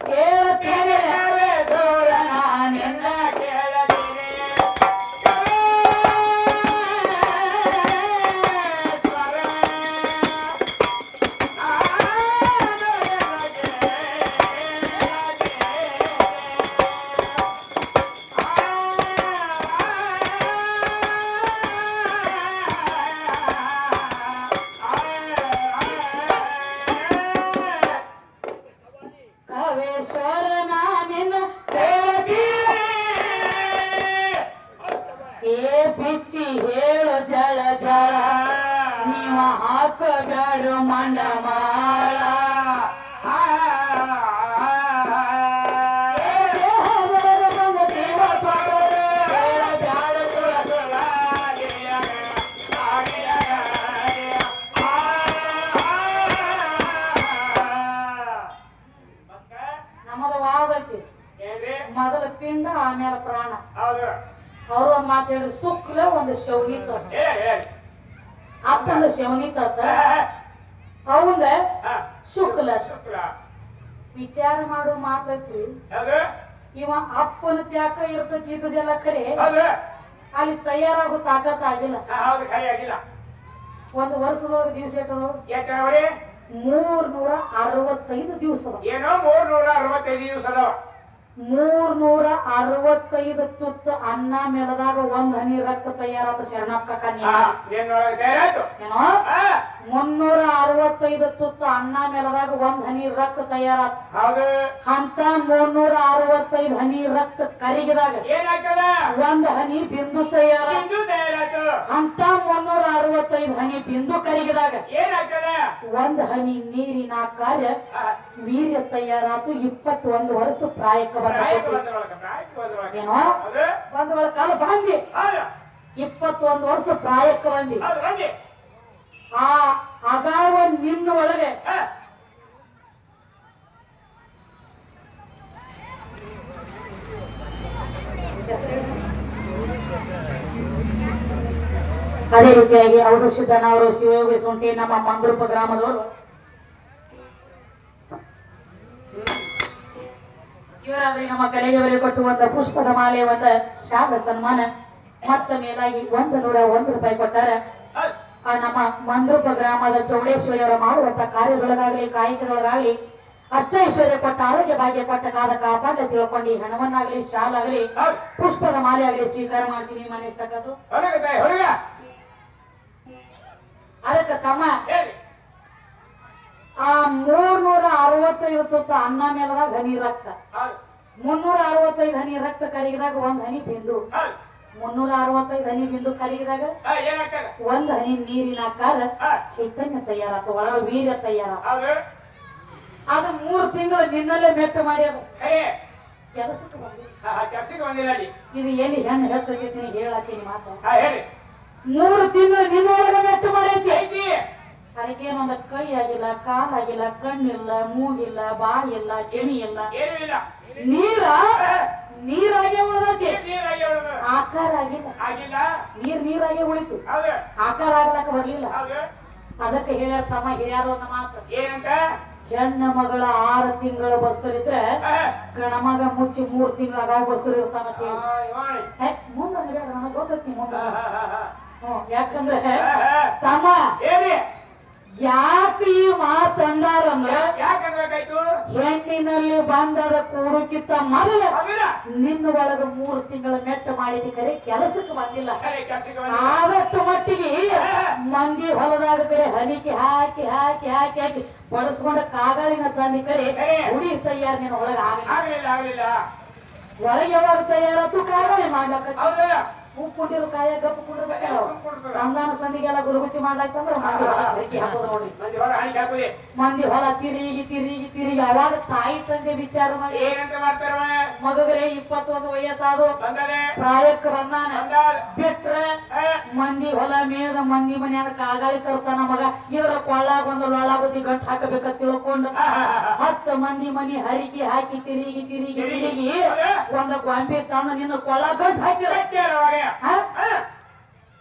ಕೇಳತೇನೆ ಸೂರನ ನಿನ್ನ ಬಿಚ್ಚಿ ಹೇಳು ಜಳ ಜಳ ನೀವ ಹಾಕಬೇಡು ಮಂಡಮಾಳ ನಮ್ಮದು ವಾದಕ್ಕೆ ಮೊದಲ ಪಿಂಡ ಆಮೇಲೆ ಪ್ರಾಣ ಅವರು ಒಂದ್ ಮಾತು ಹೇಳಿ ಸುಕ್ಲ ಒಂದು ಶೌನಿ ತತ್ತ ಅಪ್ಪಂದ ಶೌನಿ ತತ್ತ ಅವಂದ ಶುಕ್ಲ ವಿಚಾರ ಮಾಡೋ ಮಾತೈತಿ ಇವ ಅಪ್ಪನ ತ್ಯಾಕ ಇರ್ತೈತಿ ಇದೆಲ್ಲ ಖರೆ ಅಲ್ಲಿ ತಯಾರಾಗೋ ತಾಕತ್ ಆಗಿಲ್ಲ ಒಂದು ವರ್ಷದೊಳಗೆ ದಿವಸ ಎಷ್ಟದವ 365 ದಿವಸ ಏನೋ 365 ದಿವಸ ಅದಾವ 365 ತುತ್ತು ಅನ್ನ ಮೆಲದಾಗ ಒಂದ್ ಹನಿ ರಕ್ತ ತಯಾರಾದ ಶರಣಪ್ಪ ಏನೋ 365 ತುತ್ತು ಅನ್ನ ಮೆಲದಾಗ ಒಂದ್ ಹನಿ ರಕ್ತ ತಯಾರಾದ ಅಂತ 365 ಹನಿ ರಕ್ತ ಕರಿಗಿದಾಗ ಒಂದ್ ಹನಿ ಬಿಂದು ತಯಾರ ಅಂತ 365 ಹನಿ ಬಿಂದು ಕರಿಗಿದಾಗ ಒಂದ್ ಹನಿ ನೀರಿನ ಕಾರ್ಯ ವೀರ್ಯ ತಯಾರಾತು 21 ವರ್ಷ ಪ್ರಾಯಕ ಏನೋ ಒಂದ್ ಕಾಲ ಬಂದಿ 21 ವರ್ಷ ಪ್ರಾಯಕ್ಕೆ ಬಂದಿ ಆ ಅಗಾವ ನಿನ್ನ ಒಳಗೆ ಅದೇ ರೀತಿಯಾಗಿ ಅವರು ಸಿದ್ದನವರು ಶಿವಯೋಗಿ ಸುಂಟಿ ನಮ್ಮ ಮಂದ್ರೂಪ ಗ್ರಾಮದವರು ಇವರಾದ್ರೆ ನಮ್ಮ ಕಲೆಗೆ ಬೆಲೆ ಕೊಟ್ಟುವಂತ ಪುಷ್ಪದ ಮಾಲೆ ಒಂದ ಶಾಲ ಸನ್ಮಾನ ಮತ್ತ ಮೇಲಾಗಿ 101 ರೂಪಾಯಿ ಕೊಟ್ಟಾರ ಆ ನಮ್ಮ ಮಂದ್ರೂಪ ಗ್ರಾಮದ ಚೌಡೇಶ್ವರಿ ಅವರ ಮಾಡುವಂತ ಕಾರ್ಯದೊಳಗಾಗ್ಲಿ ಕಾಯಕದೊಳಗಾಗ್ಲಿ ಅಷ್ಟೈಶ್ವರ್ಯ ಕೊಟ್ಟ ಆರೋಗ್ಯ ಭಾಗ್ಯ ಕೊಟ್ಟ ಕಾದ ಕಾಪಾಡ ತಿಳ್ಕೊಂಡು ಹಣವನ್ನಾಗ್ಲಿ ಶಾಲ್ ಆಗ್ಲಿ ಪುಷ್ಪದ ಮಾಲೆ ಆಗ್ಲಿ ಸ್ವೀಕಾರ ಮಾಡ್ತೀನಿ ಮನೆ ತಕ್ಕದು ಅದಕ್ಕೆ ತಮ್ಮ ಆ 365 ತುತ್ತ ಅನ್ನ ಮೇಲದಾಗ ಹನಿ ರಕ್ತ 365 ಹನಿ ರಕ್ತ ಕರಗಿದಾಗ ಒಂದ್ ಹನಿ ಬಿಂದು 365 ಹನಿ ಬಿಂದು ಕರಗಿದಾಗ ಒಂದ್ ಹನಿ ನೀರಿನ ಆಕಾರ ಚೈತನ್ಯ ತಯಾರಾತ ಒಳಗ ವೀರ್ಯ ತಯಾರಾತ ಅದು 3 ತಿಂಗಳು ನಿನ್ನಲ್ಲೇ ಮೆಟ್ಟ ಮಾಡ್ಯಾರ ಕೆಲಸಕ್ಕೆ ಬಂದಿಲ್ಲ ಇದು ಎಲ್ಲಿ ಹೆಣ್ಣು ಹೆಚ್ಚೈತಿ ಹೇಳತ್ತೀನಿ ಮಾತು 3 ತಿಂಗಳು ನಿನ್ನೊಳಗ ಮೆಟ್ಟ ಮಾಡೈತಿ ಅದಕ್ಕೇನು ಒಂದ ಕೈ ಆಗಿಲ್ಲ ಕಾಲಾಗಿಲ್ಲ ಕಣ್ಣಿಲ್ಲ ಮೂಗಿಲ್ಲ ಬಾಯಿಲ್ಲ ಕಿಣಿ ಇಲ್ಲ ನೀರಾಗೆ ಉಳಿದೈತಿ ಆಕಾರ ಆಗಿಲ್ಲ ನೀರಾಗೆ ಉಳಿತು ಆಕಾರ ಆಗ್ಲಕ್ಕ ಬರ್ಲಿಲ್ಲ ಅದಕ್ಕೆ ಹೇಳ್ಯಾರ ತಮ್ಮ ಹಿರಿಯಾರು ಒಂದು ಮಾತು ಏನಂತ ಹೆಣ್ಣ ಮಗಳ 6 ತಿಂಗಳ ಬಸ್ಸರಿದ್ರೆ ಗಣಮಗ ಮುಚ್ಚಿ 3 ತಿಂಗಳ ಅಗಾವ ಬಸ್ಸರು ಇರ್ತಾನ ಮುಂದೆ ನನಗೆ ಗೊತ್ತೈತಿ ಮುಂದೆ ಯಾಕಂದ್ರೆ ತಮ್ಮ ಯಾಕೆ ಈ ಮಾತಂದಾರಂದ್ರ ಹೆಣ್ಣಿನಲ್ಲಿ ಬಂದದ ಕೂಡುಕಿತ್ತ ಮೊದಲ ನಿನ್ನ ಒಳಗ 3 ತಿಂಗಳ ಮೆಟ್ಟ ಮಾಡಿದ ಕರೆ ಕೆಲಸಕ್ಕೆ ಬಂದಿಲ್ಲ ಆದಷ್ಟು ಮಟ್ಟಿಗೆ ಮಂದಿ ಹೊಲದಾಗ ಕರೆ ಹನಿಕೆ ಹಾಕಿ ಹಾಕಿ ಹಾಕಿ ಹಾಕಿ ಬಳಸ್ಕೊಂಡ ಕಾಗಾಳಿನ ತಂದಿ ಕರೆ ಹುಡಿ ತಯಾರ ನಿನ್ನ ಒಳಗ ಆಗಲಿಲ್ಲ ಒಳಗೆ ಯಾವಾಗ ತಯಾರತ್ತು ಕಾಗಾಳಿ ಮಾಡ್ಲಕ್ಕ ಉಪ್ಪುಟ್ಟಿರು ಕಾಯ ಗಪ್ಪು ಕುಡಿರ್ಬೇಕಲ್ಲ ಸಂಧಾನ ಸಂದಿಗೆಲ್ಲ ಗುರುಗುಚಿ ಮಾಡ್ಲಾಯ್ತಂದ್ರ ಮಂದಿ ಹೊಲ ತಿರುಗಿ ಅವಾಗ ತಾಯಿ ತಂದೆ ವಿಚಾರ ಮಾಡಿ ಮಗಗರೆ 21 ವಯಸ್ಸಾದ್ರು ಪ್ರಾಯಕ್ಕೆ ಬಂದಾನ ಬಿಟ್ರೆ ಮಂದಿ ಹೊಲ ಮೇದ ಮಂದಿ ಮನ್ಯಾಗ ಕಾಗಾಳಿ ತರ್ತಾನ ಮಗ ಇವರ ಕೊಳ್ಳಾಗ ಒಂದು ಲೊಳ ಬುದ್ಧಿ ಗಂಟು ಹಾಕಬೇಕಂತ ತಿಳ್ಕೊಂಡು 10 ಮಂದಿ ಮನಿ ಹರಿಕೆ ಹಾಕಿ ತಿರುಗಿ ಒಂದ ಗೊಂಬೆ ತಂದು ನಿನ್ನ ಕೊಳ್ಳ ಗಂಟು ಹಾಕಿರ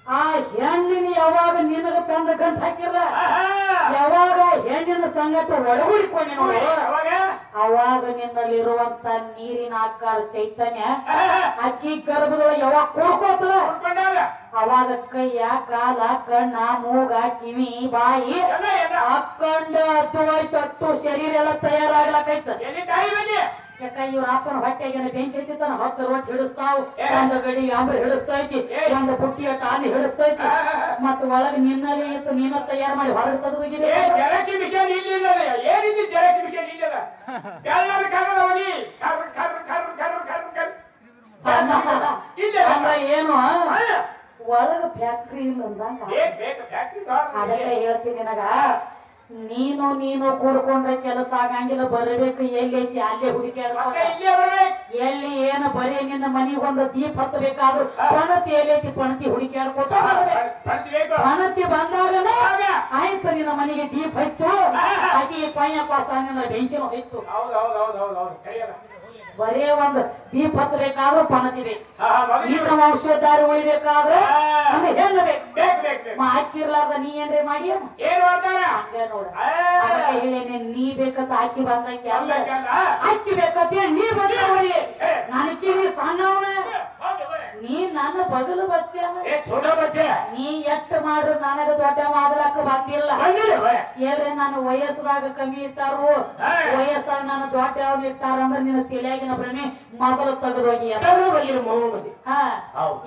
ಆ ಹೆಣ್ಣಿನ ಯಾವಾಗ ನಿನಗ ತಂದ ಗಂಟ್ ಹಾಕಿಲ್ಲ ಯಾವಾಗ ಹೆಣ್ಣಿನ ಸಂಗಟ ಒಳಗೂಡಿಕೊಂಡಿ ನೋಡಿ ಅವಾಗ ನಿನ್ನಲ್ಲಿರುವಂತ ನೀರಿನ ಆಕಾರ ಚೈತನ್ಯ ಅಕ್ಕಿ ಗರ್ಭದೊಳಗೆ ಯಾವಾಗ ಕುಡ್ಕೋತದ ಅವಾಗ ಕೈಯ ಕಾಲ ಕಣ್ಣ ಮೂಗ ಕಿವಿ ಬಾಯಿ ಹಾಕೊಂಡ ಹತ್ತು ಶರೀರ ಎಲ್ಲ ತಯಾರಾಗ್ಲಕೈತ ಯಾಕ ಇವ್ರ ಅಪ್ಪನ ಹೊಟ್ಟೆಗೆ ಬೆಂಕಿ ಎತ್ತಿತಾನ 10 ರೋಟ್ ಹಿಡಿಸ್ತಾವ್ ಒಂದು ಗಡಿ ಅಂಬರ್ ಹಿಡಿಸ್ತೈತಿ ಒಂದು ಬುಟ್ಟಿಯ ಟಾನಿ ಹಿಡಿಸ್ತೈತಿ ಮತ್ತ ಒಳಗೆ ನಿನ್ನಲ್ಲಿ ಇತ್ತು ನೀನ ತಯಾರು ಮಾಡಿ ಹೊರಗೆ ತೆಗೆದು ಏನು ಒಳಗ ಫ್ಯಾಕ್ಟ್ರಿ ಇಲ್ಲ ಅಂದಂಗ ಅದಕ್ಕೆ ಹೇಳ್ತೀನಿ ನನಗ ನೀನು ಕೂಡ್ಕೊಂಡ್ರೆ ಕೆಲಸ ಆಗಂಗಿಲ್ಲ ಬರಬೇಕು ಎಲ್ಲಿ ಐತಿ ಅಲ್ಲೇ ಹುಡುಕಾಡ್ಕೊಂಡ ಎಲ್ಲಿ ಏನು ಬರೀ ನಿನ್ನ ಮನಿಗೆ ಒಂದು ದೀಪ ಹತ್ತಬೇಕಾದ್ರು ಪಣತಿ ಎಲ್ಲೈತಿ ಪಣತಿ ಹುಡುಕಾಡ್ಕೋತ ಪಣತಿ ಬಂದಾಗ ಆಯ್ತು ನಿನ್ನ ಮನೆಗೆ ದೀಪ ಹಚ್ಚು ಆಕಿ ಕೊಯ್ಯ ಪಾಸ ನಿನ್ನ ಬೆಂಕಿನೂ ಹಚ್ಚು ಬರೇ ಒಂದು ದೀಪ ಹತ್ತಬೇಕಾದ್ರೂ ಪಣತಿ ಬೇಕು ನಿನ್ನ ವಂಶಧಾರಿ ಉಳಿಬೇಕಾದ್ರೆ ಒಂದು ಹೆಣ್ಣು ಬೇಕು ಹಾಕಿರ್ಲಾರ್ದ ನೀ ಏನ್ರಿ ಮಾಡಿ ಹಂಗ ನೋಡ ಹೇಳೇನೆ ನೀ ಬೇಕಂತ ಹಾಕಿ ಬಂದಕ್ಕೆ ಅಲ್ಲ ಹಾಕಿ ಬೇಕಂತ ನೀ ಬಂದ ನನಕಿ ನೀ ಸಣ್ಣವನ ನೀ ನನ್ನ ಬಗಲು ಬಚ್ಚ ನೀ ಎಷ್ಟ ಮಾಡ್ರು ನನಗ ದೊಡ್ಡ ಮಾಡ್ಲಾಕ ಬಂದಿಲ್ಲ ಏನ್ರೆ ನಾನು ವಯಸ್ಸದಾಗ ಕಮ್ಮಿ ಇಟ್ಟಾರು ವಯಸ್ಸಾಗ ನಾನು ದೊಡ್ಡ ಯಾವ್ದು ಇಟ್ಟಾರ ಅಂದ್ರೆ ನಿನ್ನ ತಲೆಯಾಗಿನ ಭ್ರಮೆ ಮೊದಲು ತೆಗೆದೋಗಿ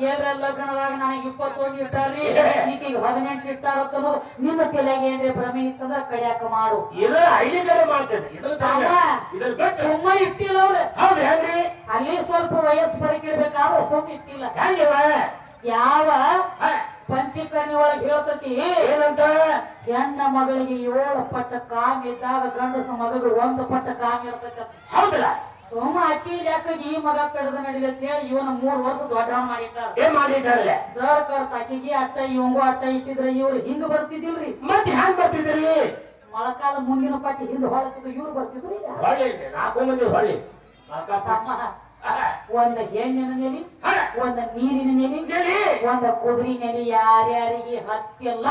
ಏನ್ರೆ ಲಗ್ನದಾಗ ನನಗೆ 21 ಇಟ್ಟಾರ್ರಿ ಈಗೀಗ 18 ಇಟ್ಟಾರತ್ತನು ನಿನ್ನ ತಲೆಯಾಗ ಏನ್ರೆ ಭ್ರಮೆ ಇತ್ತಂದ್ರ ಕಡಿಯಾಕ ಮಾಡು ಸುಮ್ಮ ಇಟ್ಟಿಲ್ಲ ಅವ್ರೆ ಅಲ್ಲಿ ಸ್ವಲ್ಪ ವಯಸ್ಸು ಬರಕಿಡ್ಬೇಕಾದ್ರೆ ಸುಮ್ಮ ಇಟ್ಟಿಲ್ಲ ಯಾವ ಪಂಚಕರ್ಣಿ ಒಳಗೆ ಹೇಳ್ತತಿ ಏನಂತ ಹೆಣ್ಣ ಮಗಳಿಗೆ 7 ಪಟ್ಟ ಕಾಮ್ ಇದ್ದಾಗ ಗಂಡಸ ಮಗಳಿಗೆ 1 ಪಟ್ಟ ಕಾಮ್ ಇರ್ತಕ್ಕ ಹೌದಲ್ಲ ಸೋಮ ಅಕ್ಕಿ ಯಾಕ ಈ ಮಗ ಕಡದ ನಡಿಲತ್ತ ಇವನ 3 ವರ್ಷ ದೊಡ್ಡವ ಮಾಡಿಟ್ಟಾರೆ ಜರ್ ಕರ್ತ ಅಕ್ಕಿಗೆ ಅಟ್ಟ ಇವಂಗು ಅಟ್ಟ ಇಟ್ಟಿದ್ರೆ ಇವ್ರು ಹಿಂಗ ಬರ್ತಿದ್ದಿಲ್ರಿ ಮತ್ತೆ ಹ್ಯಾಂಗ ಬರ್ತಿದ್ರಿ ಮೊಳಕಾಲ ಮುಂದಿನ ಪಟ್ಟಿ ಹಿಂದ ಹೊಳತಿದ್ರು ಇವ್ರು ಬರ್ತಿದ್ರು ಒಂದ ಹೆಣ್ಣಿನ ನೆಲಿ ಒಂದ ನೀರಿನ ನೆಲಿ ಒಂದ ಕುದುರಿ ನೆಲಿ ಯಾರ್ಯಾರಿಗೆ ಹತ್ತಿಲ್ಲ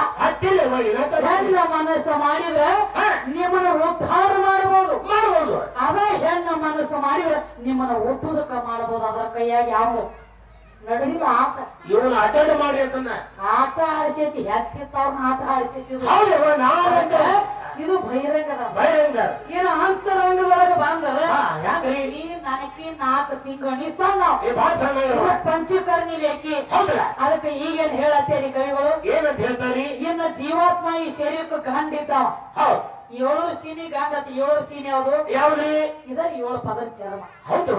ಹೆಣ್ಣ ಮನಸ್ಸು ಮಾಡಿದ್ರೆ ನಿಮ್ಮನ್ನ ಉದ್ಧಾರ ಮಾಡಬಹುದು ಅದ ಹೆಣ್ಣ ಮನಸ್ಸು ಮಾಡಿದ್ರೆ ನಿಮ್ಮನ್ನ ಒತ್ತುದಕ್ಕ ಮಾಡಬಹುದು ಅದರ ಕೈಯಾಗಿ ಯಾವ ನಡಲಿಲ್ಲ ಆಟ ಇವನು ಅಟೆಂಡ್ ಮಾಡಿ ಆಟ ಆಡಿಸೈತಿ ಹೆತ್ತಿತ್ತವ್ರನ್ನ ಆಟ ಆಡಿಸೈತಿ ಇದು ಬಹಿರಂಗ ಏನು ಅಂತರಂಗದೊಳಗೆ ಬಂದದ ಈ ನನಕಿ 4 ತಿಂಗಳು ಸಣ್ಣ ಪಂಚಕರ್ಣಿ ಲೇಖಿ ಅದಕ್ಕೆ ಈಗೇನ್ ಹೇಳತ್ತೇರಿ ಕವಿಗಳು ಏನಂತ ಹೇಳ್ತಾರಿ ಇನ್ನ ಜೀವಾತ್ಮ ಈ ಶರೀರಕ್ಕೆ ಗಂಡಿದ್ದಾವ 7 ಸೀಮೆ ಗಂಡತಿ 7 ಸೀಮೆ ಯಾವ್ದು ಇದ 7 ಪದರ ಚರ್ಮ ಹೌದು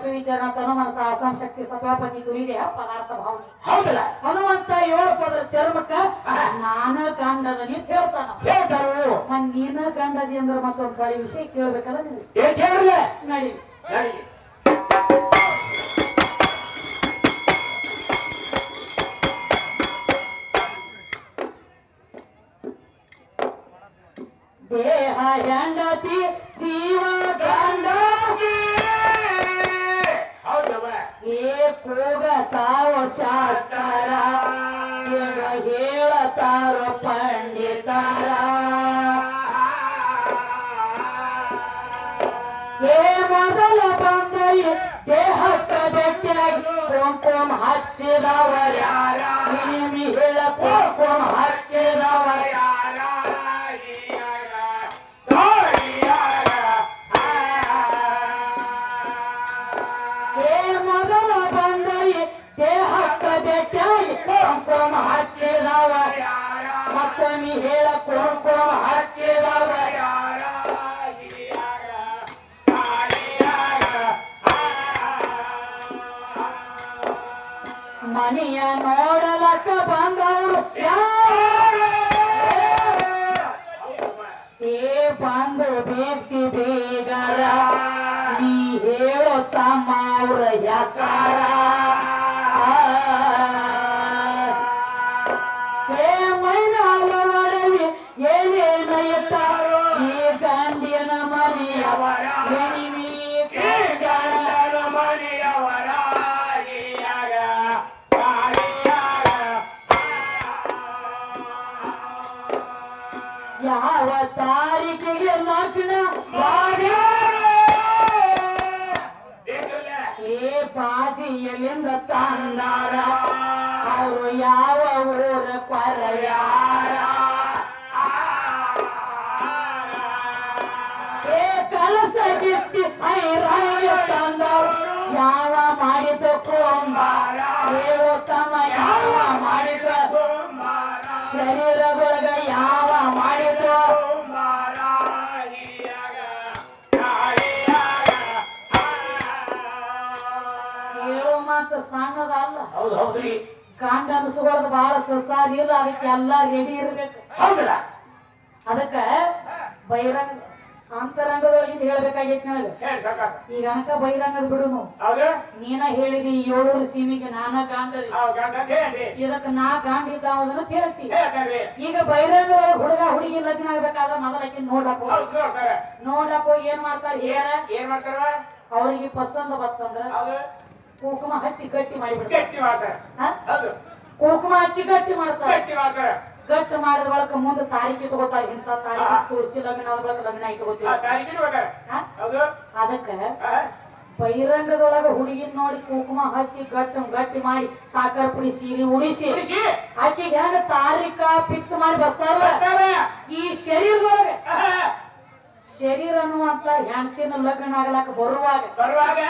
ಸುವಿಚಾರ ತನು ಮನಸ ಆಸಾಂ ಶಕ್ತಿ ಸತ್ವಾಪತಿ ತುರಿದೆ ಪದಾರ್ಥ ಭಾವನೆ ಹೌದಲ್ಲ ಹನುಮಂತ 7 ಪದರ ಚರ್ಮಕ್ಕ ನಾನ ಗಂಡದ ನೀತ್ ಹೇಳ್ತಾನ ನೀನ ಗಂಡದಿ ಅಂದ್ರೆ ಮತ್ತೊಂದು ಕಡೆ ವಿಷಯ ಕೇಳ್ಬೇಕಲ್ಲ ನಡಿ ದೇಹ ಹೆಂಡತಿ ಜೀವ ಗಂಡ ಏ ಕೂಗತಾವ ಶಾಸ್ತ್ರ ಹೇಳತಾರ ಪಂಡಿತಾರ ಏ ಮೊದಲ ಬಂದ ದೇಹಕ್ಕ ಬೆಟ್ಟಿಯಾಗಿ ಕೊಂಕೊಂ ಹಚ್ಚಿದವರ ನಿಮಿ ಹೇಳ ಕೊಂಕೊಂ ಹಚ್ಚಿದವರ ಮತ್ತೊಮ್ಮೆ ಹೇಳ ಕೊಂಕೊಂ ಹಚ್ಚಿದವ ಮನೆಯ ನೋಡಲಕ್ಕ ಬಂದವರು ಏ ಬಂದು ಬೇಕ್ತಿ ಬೇಗರ ನೀ ಹೇಳೋ ತಮ್ಮ ಅವ್ರ ಹೆಸರ ಯಾವ ತಾರೀಕಿಗೆ ಲಗ್ನ ಏ ಬಾಜಿ ಎಲ್ಲಿಂದ ತಂದಾರ ಅವರು ಯಾವ ಊರ ಕೊರವ್ಯಾರ ಏ ಕಲಸ ಬಿತ್ತಿ ಐರಾಯ ತಂದವರು ಯಾವ ಮಾಡಿದ ಕುಂಬಾರ ಹೇಳೋ ತಮ್ಮ ಯಾವ ಮಾಡಿದ ಶರೀರದೊಳಗ ಯಾವ ಮಾಡಿದ ಹೇಳೋ ಮಾತು ಸಣ್ಣದಲ್ಲ. ಹೌದು ಹೌದ್ರಿ. ಗಂಡ ಅನ್ಸ್ಕೊಳ್ಳೋದು ಬಹಳ ಸಸಾರಿ ಇಲ್ಲ, ಅದಕ್ಕೆ ಎಲ್ಲಾ ರೆಡಿ ಇರ್ಬೇಕು. ಹೌದಲ್ಲ ಅದಕ್ಕ ಬಹಿರಂಗ ಅಂತರಂಗದೊಳಗಿಂದ ಹೇಳ್ಬೇಕಾಗೈತಿ ನನಗ. ಹೇಳಿ ಸಾಕಾಸ. ಈಗ ಅನಕ ಬಹಿರಂಗದ ಬಿಡುನು. ಹೌದು ನೀನ ಹೇಳಿದಿ 7 ಸೀಮಿಗೆ ನಾನ ಗಾಂಧರಿ, ಇದಕ್ಕ ನಾ ಗಾಂಧ ಇದ್ದಾವದನ್ನ ಹೇಳ್ತಿ. ಈಗ ಬಹಿರಂಗದೊಳಗ ಹುಡುಗ ಹುಡುಗಿ ಲಗ್ನ ಆಗ್ಬೇಕಾದ್ರೆ ಮೊದಲಕ್ಕೆ ನೋಡಕ್ ಹೋಗಿ ಏನ್ ಮಾಡ್ತಾರ ಹೇಳ ಏನ್ ಮಾಡ್ತಾರ? ಅವ್ರಿಗೆ ಪಸಂದ ಬರ್ತಂದ್ರ ಕುಂಕುಮ ಹಚ್ಚಿ ಗಟ್ಟಿ ಮಾಡಿಬಿಡ್ತಾರ. ಗಟ್ಟಿ ಮಾಡ್ತಾರ. ಹೌದು ಕುಂಕುಮ ಹಚ್ಚಿ ಗಟ್ಟಿ ಮಾಡ್ತಾರ. ಗಟ್ಟಿ ಮಾಡ್ತಾರ. ಗಟ್ಟಿ ಮಾಡಿದ ಬಳಕ ಮುಂದೆ ತಾರೀಖ್ ಇಟ್ಕೋತಾರ. ಇಂತ ತಾರೀಖ್ ತುಳಸಿ ಲಗ್ನ ಆದ ಬಳಕ ಲಗ್ನ ಇಟ್ಕೋತೀವಿ. ಅದಕ್ಕ ಬಹಿರಂಗದೊಳಗ ಹುಡುಗಿನ ನೋಡಿ ಕುಂಕುಮ ಹಚ್ಚಿ ಗಟ್ಟಿ ಮಾಡಿ ಸಾಕಾರ ಪುಡಿ ಸೀರೆ ಉಡಿಸಿ ಆಕಿಗೆ ಹೆಂಗ ತಾರೀಖ ಫಿಕ್ಸ್ ಮಾಡಿ ಬರ್ತಾರ. ಈ ಶರೀರ ಅನ್ನುವಂತ ಹೆಂಡತಿನ ಲಗ್ನ ಆಗ್ಲಾಕ ಬರುವಾಗ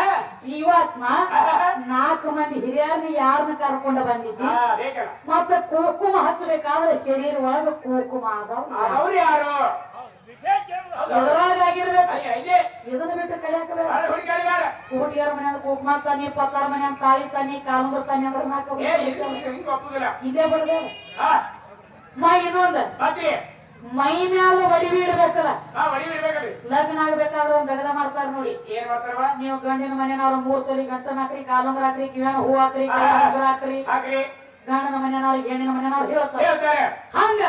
ಜೀವಾತ್ಮ 4 ಮಂದಿ ಹಿರಿಯರ್ನ ಯಾರನ್ನ ಕರ್ಕೊಂಡ ಬಂದಿದ್ದಿ. ಮತ್ತ ಕುಂಕುಮ ಹಚ್ಚಬೇಕಾದ್ರೆ ಶರೀರ ಒಳಗ ಕುಂಕುಮ ಆದವ್ ಎದುರಾಗಿರ್ಬೇಕು. ಇದನ್ನ ಬಿಟ್ಟು ಕಲಿಯಾಕ ಕೋಟಿಯರ ಮನೆ ಕುಂಕುಮ ತಾನಿ 26 ಮನೆ ತಾಳಿ ತಾನಿ ಕಾಲುಂದ್ರ ತಾನಿ ಅಂದ್ರೆ ಇಲ್ಲೇ ಬಡ್ದ ಇನ್ನೊಂದ ಮೈ ಮ್ಯಾಲ ಒಡಿವಿ ಇಡ್ಬೇಕಲ್ಲ. ಲಗ್ನ ಆಗ್ಬೇಕಾದ್ರೆ ಒಂದ್ ದಗದ ಮಾಡ್ತಾರ ನೋಡಿ. ನೀವು ಗಂಡಿನ ಮನೆಯವ್ರ 3 ತೊಲಿ ಗಂಟನ ಹಾಕ್ರಿ, ಕಾಲುಂದ್ರ ಹಾಕ್ರಿ, ಕಿವ್ಯಾನ ಹೂ ಹಾಕ್ರಿ, ಹಾಕ್ರಿ. ಗಂಡನ ಮನೆಯವ್ರಿಗೆ ಹೆಣ್ಣಿನ ಮನೆಯವ್ರು ಹೇಳ್ತಾರೆ. ಹಂಗ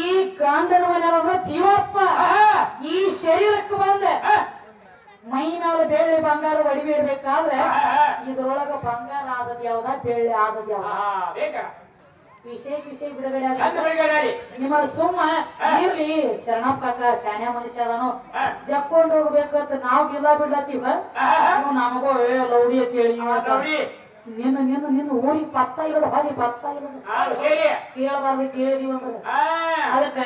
ಈ ಗಂಡನ ಮನೆಯವ್ರ ಜೀವಾತ್ಮ ಈ ಶರೀರಕ್ಕೆ ಬಂದ ಮೈ ಮ್ಯಾಲ ಬೆಳ್ಳಿ ಬಂಗಾರ ಒಡಿವಿ ಇಡ್ಬೇಕಾದ್ರೆ ಇದ್ರೊಳಗ ಬಂಗಾರ ಆದದ್ ಯಾವ್ದ ಬೆಳ್ಳಿ ಆದದ್ ಯಾವ್ದ ವಿಷಯ ಬಿಡುಗಡೆ ನಿಮ್ಮ ಸುಮ್ಮ ಇರ್ಲಿ. ಶರಣಪ್ಪ ಕಾಕ ಶಾನ್ಯ ಮನುಷ್ಯ ಅದನು ಜಕ್ಕೊಂಡ್ ಹೋಗ್ಬೇಕಂತ ನಾವ್ ಗಿಲ್ಲ ಬಿಡ್ಲತ್ತೀವ. ನಮಗೋ ಲೌಡಿ ಅಂತ ಹೇಳಿ ನಿನ್ನ ಊರಿಗೆ ಪತ್ತ ಇರೋದು ಹೊಲಿ ಪತ್ತ ಇರೋದು ಕೇಳಬಾರ್ದು ಕೇಳಿದೀವ ಅಂದ್ರೆ ಅದಕ್ಕ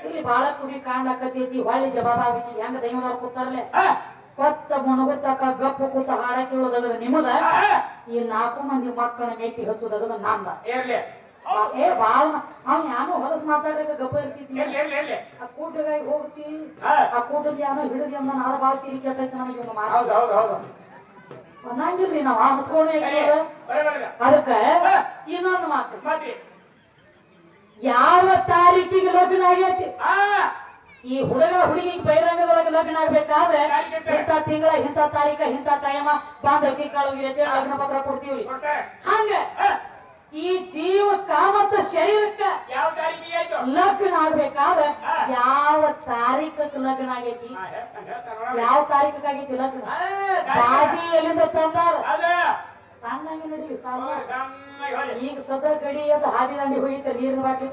ಇಲ್ಲಿ ಬಾಳ ಕುಡಿ ಕಾಣ್ಲಾಕತೈತಿ. ಹೊಳಿ ಜವಾಬ ಆಗ್ಬೇಕು. ಹೆಂಗ ದೈವದವ್ರು ಕೂತಾರಲೆ ಕೊತ್ತ ಮುಣಗುತ್ತಕ ಗಪ್ಪು ಕೂತ ಹಾಡ ಕೇಳೋದಗದ ನಿಮ್ಮದ. ಈ 4 ಮಂದಿ ಮಕ್ಕಳ ಮೆಟ್ಟಿ ಹಚ್ಚೋದಗದ ನಂದ. ಏ ಬಾಳ ಅವ್ ಯಾನು ಹೊಲಸ್ ಮಾತಾಡ್ಬೇಕ ಗಪ್ಪ ಇರ್ತಿದ್ವಿ. ಆ ಕೂಟಗಾಗಿ ಹೋಗ್ತಿ ಆ ಕೂಟದ ಯಾನೋ ಹಿಡಿದಿ ಅಂದ ನಾಳ ಬಾಳ ತಿರಿ ಕೆಟ್ಟೈತೆ ನಮಗೆ ಒಂದು ಮಾತು ಅನ್ನಂಗಿಲ್ರಿ ನಾವ್ ಅನ್ಸ್ಕೊಂಡು. ಅದಕ್ಕ ಇನ್ನೊಂದು ಮಾತು, ಯಾವ ತಾರೀಕಿಗೆ ಲಗ್ನ ಆಗೈತಿ ಈ ಹುಡುಗ ಹುಡುಗಿಗೆ ಬಹಿರಂಗದೊಳಗೆ ಲಗ್ನ ಆಗ್ಬೇಕಾದ್ರೆ ಇಂಥ ತಿಂಗಳ ಇಂಥ ತಾರೀಕ ಇಂಥ ಟೈಮ ಬಂದ್ ಅಕ್ಕಿ ಕಾಳು ಲಗ್ನ ಪತ್ರ ಕೊಡ್ತೀವ್ರಿ. ಹಂಗ ಈ ಜೀವ ಕಾಮತ್ತ ಶರೀರಕ್ಕ ಲಗ್ನ ಆಗ್ಬೇಕಾದ್ರೆ ಯಾವ ತಾರೀಕಕ್ಕೆ ಲಗ್ನ ಆಗೈತಿ, ಯಾವ ತಾರೀಕಕ್ಕಾಗೈತಿ ಲಗ್ನ ಬಾಜಿ ಎಲ್ಲಿಂದ ತಂದಾರ ಸಣ್ಣಂಗೆ ನಡೀತಾವ. ಈಗ ಸದ ಗಡಿ ಅಂತ ಹಾದಿ ದಂಡಿ ಹೋಗಿತ್ತ ನೀರಿನ ಬಾಟ್ಲಿ